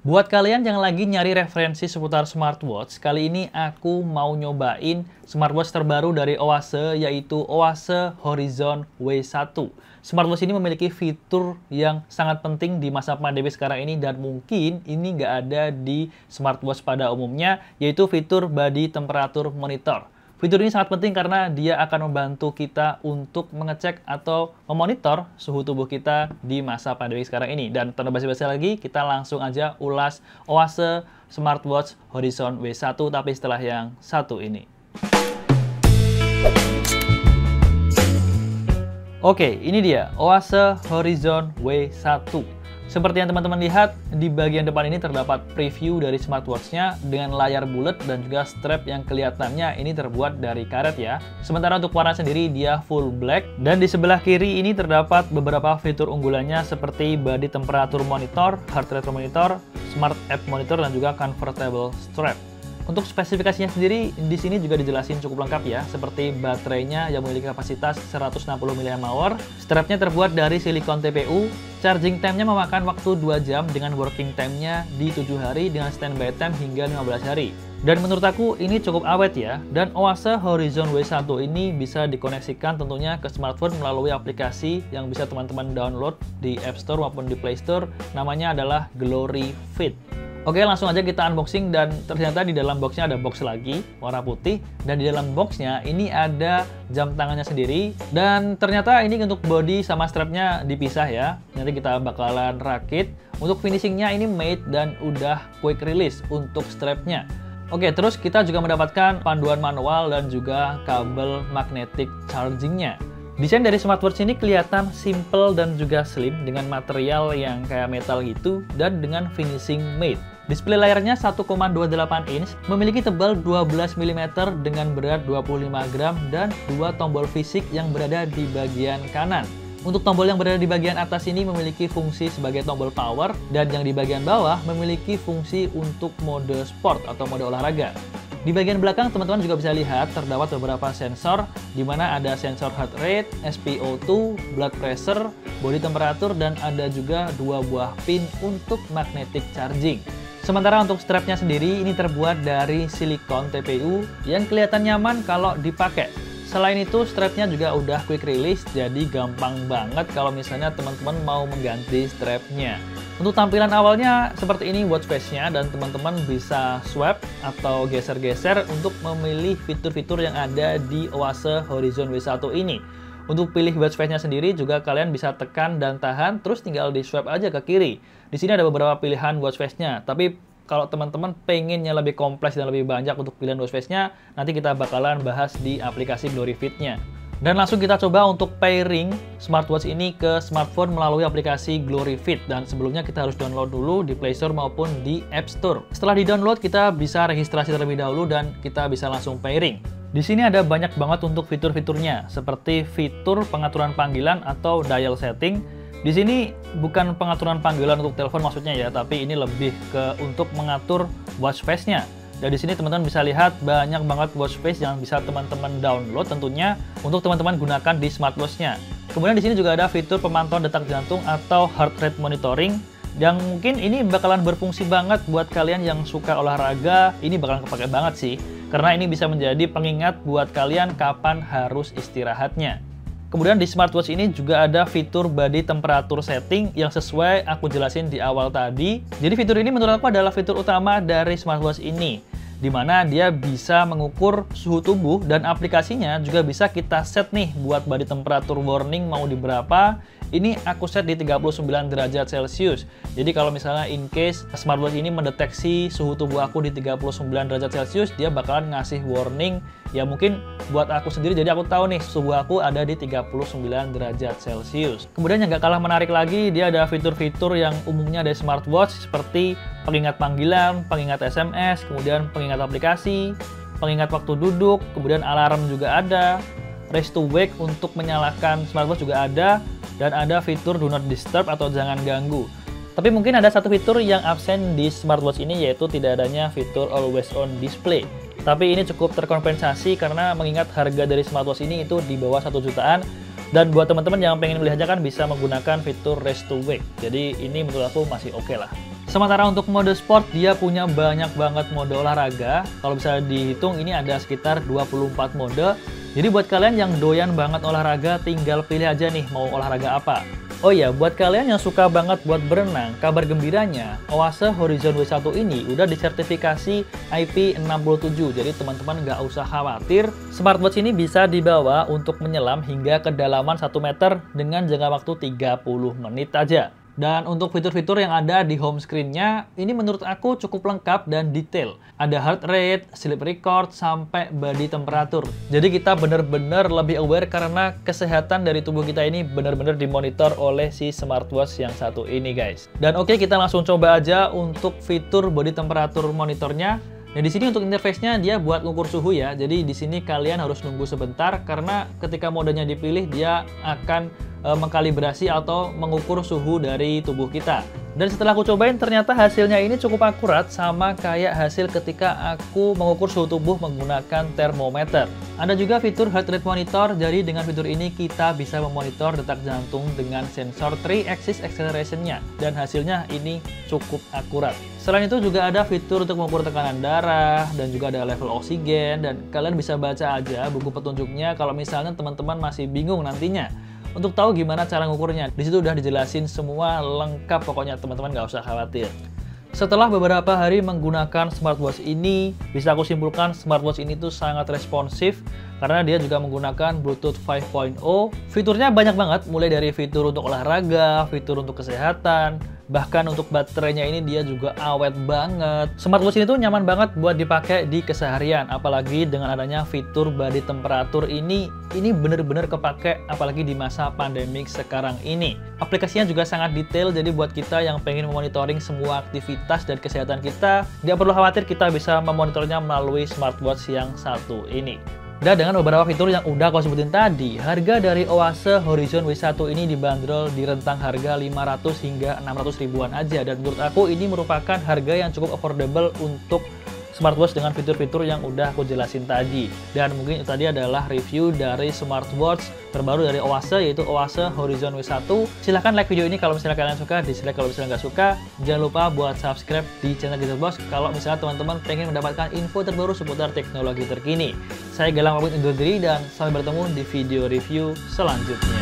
Buat kalian yang lagi nyari referensi seputar smartwatch, kali ini aku mau nyobain smartwatch terbaru dari Oase, yaitu Oase Horizon W1. Smartwatch ini memiliki fitur yang sangat penting di masa pandemi sekarang ini dan mungkin ini nggak ada di smartwatch pada umumnya, yaitu fitur body temperature monitor. Fitur ini sangat penting karena dia akan membantu kita untuk mengecek atau memonitor suhu tubuh kita di masa pandemi sekarang ini. Dan tanpa basa-basi lagi, kita langsung aja ulas Oase Smartwatch Horizon W1, tapi setelah yang satu ini. Oke, ini dia Oase Horizon W1. Seperti yang teman-teman lihat, di bagian depan ini terdapat preview dari smartwatch-nya dengan layar bulat dan juga strap yang kelihatannya ini terbuat dari karet ya. Sementara untuk warna sendiri dia full black, dan di sebelah kiri ini terdapat beberapa fitur unggulannya seperti body temperature monitor, heart rate monitor, smart app monitor, dan juga comfortable strap. Untuk spesifikasinya sendiri, di sini juga dijelasin cukup lengkap ya, seperti baterainya yang memiliki kapasitas 160 mAh, strapnya terbuat dari silikon TPU, charging time-nya memakan waktu 2 jam dengan working time-nya di 7 hari dengan standby time hingga 15 hari. Dan menurut aku ini cukup awet ya, dan Oase Horizon W1 ini bisa dikoneksikan tentunya ke smartphone melalui aplikasi yang bisa teman-teman download di App Store maupun di Play Store, namanya adalah Glory Fit. Oke, langsung aja kita unboxing, dan ternyata di dalam boxnya ada box lagi warna putih, dan di dalam boxnya ini ada jam tangannya sendiri, dan ternyata ini untuk body sama strapnya dipisah ya. Nanti kita bakalan rakit. Untuk finishingnya ini matte dan udah quick release untuk strapnya. Oke, terus kita juga mendapatkan panduan manual dan juga kabel magnetic chargingnya. Desain dari smartwatch ini kelihatan simple dan juga slim dengan material yang kayak metal gitu dan dengan finishing matte. Display layarnya 1,28 inch, memiliki tebal 12 mm dengan berat 25 gram dan 2 tombol fisik yang berada di bagian kanan. Untuk tombol yang berada di bagian atas ini memiliki fungsi sebagai tombol power, dan yang di bagian bawah memiliki fungsi untuk mode sport atau mode olahraga. Di bagian belakang teman-teman juga bisa lihat terdapat beberapa sensor, di mana ada sensor heart rate, SpO2, blood pressure, body temperature, dan ada juga 2 buah pin untuk magnetic charging. Sementara untuk strapnya sendiri ini terbuat dari silikon TPU yang kelihatan nyaman kalau dipakai. Selain itu, strapnya juga udah quick release, jadi gampang banget kalau misalnya teman-teman mau mengganti strapnya. Untuk tampilan awalnya seperti ini watch face-nya, dan teman-teman bisa swipe atau geser-geser untuk memilih fitur-fitur yang ada di Oase Horizon W1 ini. Untuk pilih watch face-nya sendiri juga kalian bisa tekan dan tahan, terus tinggal di swipe aja ke kiri. Di sini ada beberapa pilihan watch face-nya, tapi kalau teman-teman pengennya lebih kompleks dan lebih banyak untuk pilihan watch face-nya, nanti kita bakalan bahas di aplikasi Glory Fit-nya. Dan langsung kita coba untuk pairing smartwatch ini ke smartphone melalui aplikasi Glory Fit. Dan sebelumnya kita harus download dulu di Play Store maupun di App Store. Setelah di-download, kita bisa registrasi terlebih dahulu dan kita bisa langsung pairing. Di sini ada banyak banget untuk fitur-fiturnya, seperti fitur pengaturan panggilan atau dial setting. Di sini bukan pengaturan panggilan untuk telepon maksudnya ya, tapi ini lebih ke untuk mengatur watch face-nya. Dan di sini teman-teman bisa lihat banyak banget watch face yang bisa teman-teman download tentunya untuk teman-teman gunakan di smartwatch-nya. Kemudian di sini juga ada fitur pemantauan detak jantung atau heart rate monitoring, yang mungkin ini bakalan berfungsi banget buat kalian yang suka olahraga. Ini bakalan kepake banget sih, karena ini bisa menjadi pengingat buat kalian kapan harus istirahatnya. Kemudian di smartwatch ini juga ada fitur body temperature setting yang sesuai aku jelasin di awal tadi. Jadi fitur ini menurut aku adalah fitur utama dari smartwatch ini, di mana dia bisa mengukur suhu tubuh, dan aplikasinya juga bisa kita set nih buat body temperature warning mau di berapa. Ini aku set di 39 derajat Celcius. Jadi kalau misalnya in case smartwatch ini mendeteksi suhu tubuh aku di 39 derajat Celcius, dia bakalan ngasih warning. Ya mungkin buat aku sendiri, jadi aku tahu nih suhu aku ada di 39 derajat Celcius. Kemudian yang gak kalah menarik lagi, dia ada fitur-fitur yang umumnya ada smartwatch seperti pengingat panggilan, pengingat SMS, kemudian pengingat aplikasi, pengingat waktu duduk, kemudian alarm juga ada, raise to wake untuk menyalakan smartwatch juga ada, dan ada fitur do not disturb atau jangan ganggu. Tapi mungkin ada satu fitur yang absen di smartwatch ini, yaitu tidak adanya fitur always on display. Tapi ini cukup terkompensasi karena mengingat harga dari smartwatch ini itu di bawah 1 jutaan. Dan buat teman-teman yang pengen melihatnya kan bisa menggunakan fitur raise to wake. Jadi ini menurut aku masih oke lah. Sementara untuk mode sport, dia punya banyak banget mode olahraga. Kalau bisa dihitung, ini ada sekitar 24 mode. Jadi buat kalian yang doyan banget olahraga, tinggal pilih aja nih mau olahraga apa. Oh iya, buat kalian yang suka banget buat berenang, kabar gembiranya, Oase Horizon W1 ini udah disertifikasi IP67. Jadi teman-teman nggak usah khawatir, smartwatch ini bisa dibawa untuk menyelam hingga kedalaman 1 meter dengan jangka waktu 30 menit aja. Dan untuk fitur-fitur yang ada di home screen-nya, ini menurut aku cukup lengkap dan detail. Ada heart rate, sleep record, sampai body temperature. Jadi kita benar-benar lebih aware karena kesehatan dari tubuh kita ini benar-benar dimonitor oleh si smartwatch yang satu ini, guys. Dan oke, kita langsung coba aja untuk fitur body temperature monitornya. Nah, di sini untuk interface-nya dia buat ngukur suhu ya. Jadi di sini kalian harus nunggu sebentar karena ketika modenya dipilih dia akan mengkalibrasi atau mengukur suhu dari tubuh kita. Dan setelah aku cobain ternyata hasilnya ini cukup akurat sama kayak hasil ketika aku mengukur suhu tubuh menggunakan termometer. Ada juga fitur heart rate monitor, jadi dengan fitur ini kita bisa memonitor detak jantung dengan sensor 3-axis acceleration-nya. Dan hasilnya ini cukup akurat. Selain itu juga ada fitur untuk mengukur tekanan darah dan juga ada level oksigen. Dan kalian bisa baca aja buku petunjuknya kalau misalnya teman-teman masih bingung nantinya untuk tahu gimana cara ngukurnya. Di situ udah dijelasin semua lengkap, pokoknya teman-teman nggak usah khawatir. Setelah beberapa hari menggunakan smartwatch ini, bisa aku simpulkan smartwatch ini tuh sangat responsif karena dia juga menggunakan Bluetooth 5.0. Fiturnya banyak banget, mulai dari fitur untuk olahraga, fitur untuk kesehatan, bahkan untuk baterainya ini dia juga awet banget. Smartwatch ini tuh nyaman banget buat dipakai di keseharian, apalagi dengan adanya fitur body temperature ini bener-bener kepake apalagi di masa pandemik sekarang ini. Aplikasinya juga sangat detail, jadi buat kita yang pengen memonitoring semua aktivitas dan kesehatan kita, nggak perlu khawatir, kita bisa memonitornya melalui smartwatch yang satu ini. Dan dengan beberapa fitur yang udah aku sebutin tadi, harga dari Oase Horizon W1 ini dibanderol di rentang harga 500 hingga 600 ribuan aja. Dan menurut aku ini merupakan harga yang cukup affordable untuk smartwatch dengan fitur-fitur yang udah aku jelasin tadi. Dan mungkin itu tadi adalah review dari smartwatch terbaru dari Oase, yaitu Oase Horizon W1. Silahkan like video ini kalau misalnya kalian suka, dislike kalau misalnya nggak suka. Jangan lupa buat subscribe di channel Gadget Box kalau misalnya teman-teman pengen mendapatkan info terbaru seputar teknologi terkini. Saya Galang pamit undur diri dan sampai bertemu di video review selanjutnya.